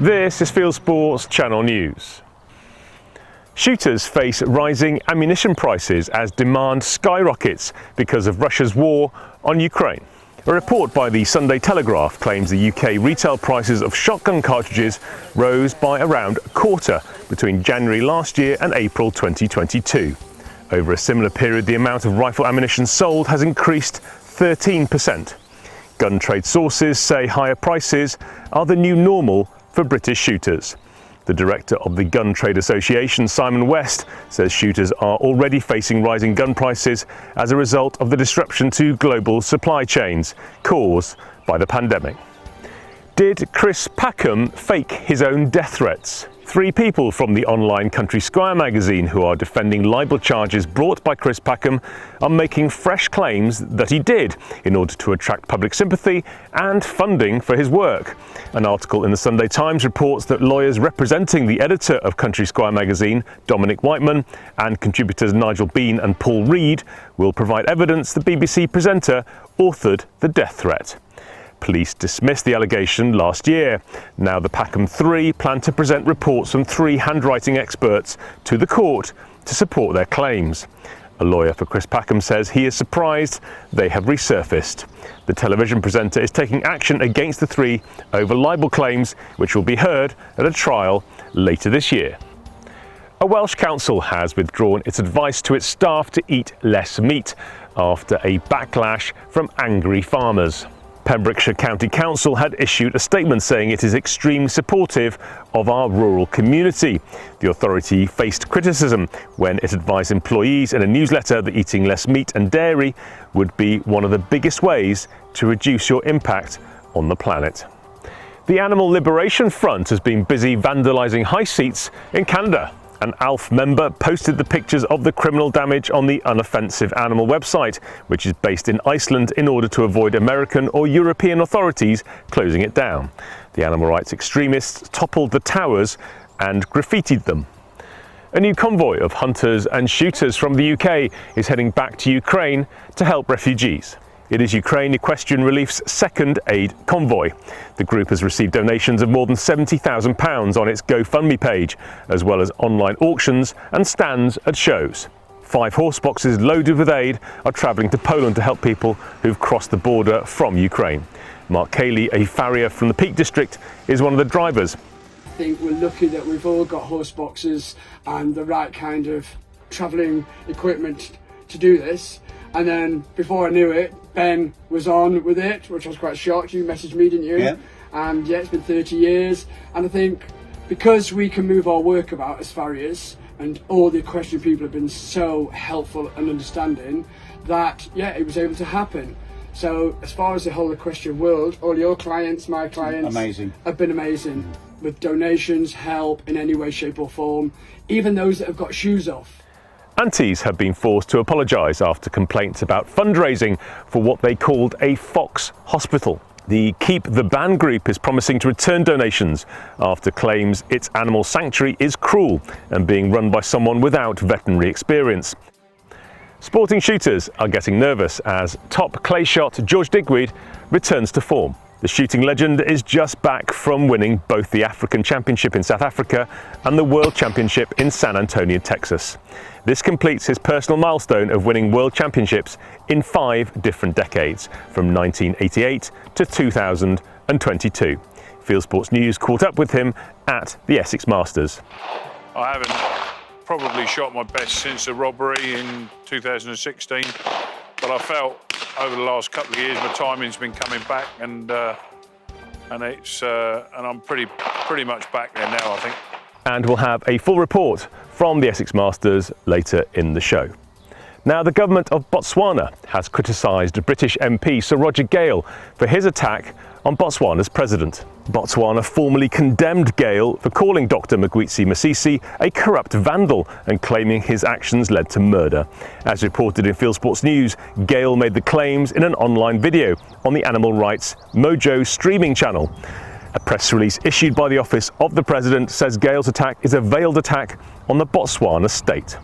This is Fieldsports Channel News. Shooters face rising ammunition prices as demand skyrockets because of Russia's war on Ukraine. A report by the Sunday Telegraph claims the UK retail prices of shotgun cartridges rose by around a quarter between January last year and April 2022. Over a similar period, the amount of rifle ammunition sold has increased 13%. Gun trade sources say higher prices are the new normal for British shooters. The director of the Gun Trade Association, Simon West, says shooters are already facing rising gun prices as a result of the disruption to global supply chains caused by the pandemic. Did Chris Packham fake his own death threats? 3 people from the online Country Squire magazine who are defending libel charges brought by Chris Packham are making fresh claims that he did in order to attract public sympathy and funding for his work. An article in the Sunday Times reports that lawyers representing the editor of Country Squire magazine, Dominic Whiteman, and contributors Nigel Bean and Paul Reed will provide evidence the BBC presenter authored the death threat. Police dismissed the allegation last year. Now the Packham 3 plan to present reports from 3 handwriting experts to the court to support their claims. A lawyer for Chris Packham says he is surprised they have resurfaced. The television presenter is taking action against the 3 over libel claims, which will be heard at a trial later this year. A Welsh council has withdrawn its advice to its staff to eat less meat after a backlash from angry farmers. Pembrokeshire County Council had issued a statement saying it is extremely supportive of our rural community. The authority faced criticism when it advised employees in a newsletter that eating less meat and dairy would be one of the biggest ways to reduce your impact on the planet. The Animal Liberation Front has been busy vandalising high seats in Canada. An ALF member posted the pictures of the criminal damage on the Unoffensive Animal website, which is based in Iceland, in order to avoid American or European authorities closing it down. The animal rights extremists toppled the towers and graffitied them. A new convoy of hunters and shooters from the UK is heading back to Ukraine to help refugees. It is Ukraine Equestrian Relief's second aid convoy. The group has received donations of more than £70,000 on its GoFundMe page, as well as online auctions and stands at shows. 5 horse boxes loaded with aid are travelling to Poland to help people who've crossed the border from Ukraine. Mark Cayley, a farrier from the Peak District, is one of the drivers. I think we're lucky that we've all got horse boxes and the right kind of travelling equipment to do this. And then before I knew it, Ben was on with it, which I was quite shocked. You messaged me, didn't you? Yeah. And yeah, it's been 30 years. And I think because we can move our work about as farriers, and all the equestrian people have been so helpful and understanding, that yeah, it was able to happen. So as far as the whole equestrian world, all your clients, my clients, amazing, have been amazing with donations, help in any way, shape or form, even those that have got shoes off. Aunties have been forced to apologise after complaints about fundraising for what they called a fox hospital. The Keep the Ban group is promising to return donations after claims its animal sanctuary is cruel and being run by someone without veterinary experience. Sporting shooters are getting nervous as top clay shot George Digweed returns to form. The shooting legend is just back from winning both the African Championship in South Africa and the World Championship in San Antonio, Texas. This completes his personal milestone of winning World Championships in 5 different decades, from 1988 to 2022. Fieldsports News caught up with him at the Essex Masters. I haven't probably shot my best since the robbery in 2016, but I felt over the last couple of years my timing's been coming back, and I'm pretty much back there now, I think. And we'll have a full report from the Essex Masters later in the show. Now, the government of Botswana has criticised British MP Sir Roger Gale for his attack on Botswana's president. Botswana formally condemned Gale for calling Dr. Magwitsi Masisi a corrupt vandal and claiming his actions led to murder. As reported in Fieldsports News, Gale made the claims in an online video on the animal rights Mojo streaming channel. A press release issued by the office of the president says Gale's attack is a veiled attack on the Botswana state.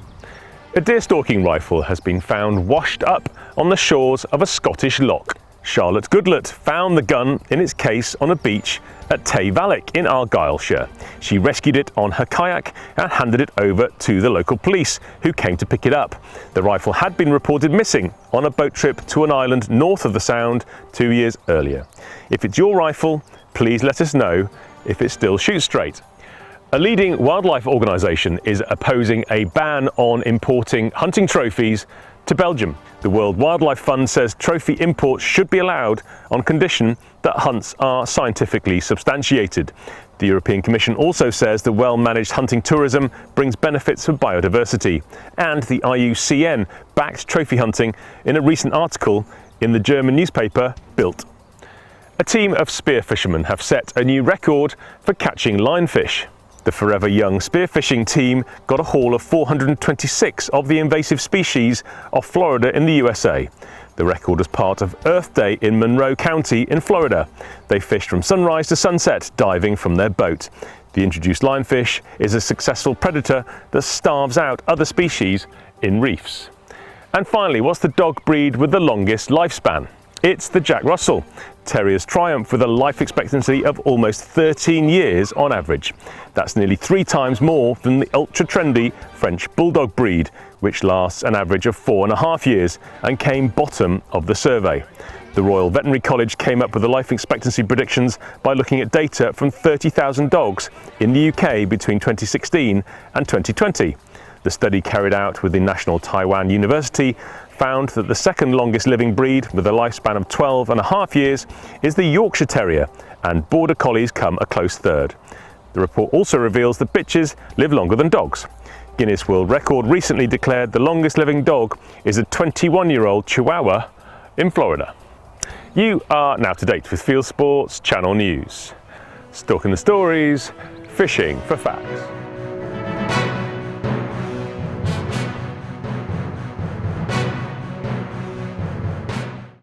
A deer stalking rifle has been found washed up on the shores of a Scottish loch. Charlotte Goodlett found the gun in its case on a beach at Tay Vallick in Argyllshire. She rescued it on her kayak and handed it over to the local police, who came to pick it up. The rifle had been reported missing on a boat trip to an island north of the Sound 2 years earlier. If it's your rifle, please let us know if it still shoots straight. A leading wildlife organisation is opposing a ban on importing hunting trophies to Belgium. The World Wildlife Fund says trophy imports should be allowed on condition that hunts are scientifically substantiated. The European Commission also says that well-managed hunting tourism brings benefits for biodiversity, and the IUCN backed trophy hunting in a recent article in the German newspaper Bild. A team of spear fishermen have set a new record for catching lionfish. The Forever Young spearfishing team got a haul of 426 of the invasive species off Florida in the USA. The record was part of Earth Day in Monroe County in Florida. They fished from sunrise to sunset, diving from their boat. The introduced lionfish is a successful predator that starves out other species in reefs. And finally, what's the dog breed with the longest lifespan? It's the Jack Russell. Terriers triumph with a life expectancy of almost 13 years on average. That's nearly 3 times more than the ultra-trendy French Bulldog breed, which lasts an average of 4.5 years and came bottom of the survey. The Royal Veterinary College came up with the life expectancy predictions by looking at data from 30,000 dogs in the UK between 2016 and 2020. The study, carried out with the National Taiwan University, found that the second longest living breed with a lifespan of 12.5 years is the Yorkshire Terrier, and Border Collies come a close third. The report also reveals that bitches live longer than dogs. Guinness World Record recently declared the longest living dog is a 21-year-old Chihuahua in Florida. You are now to date with Fieldsports Channel News. Stalking the stories, fishing for facts.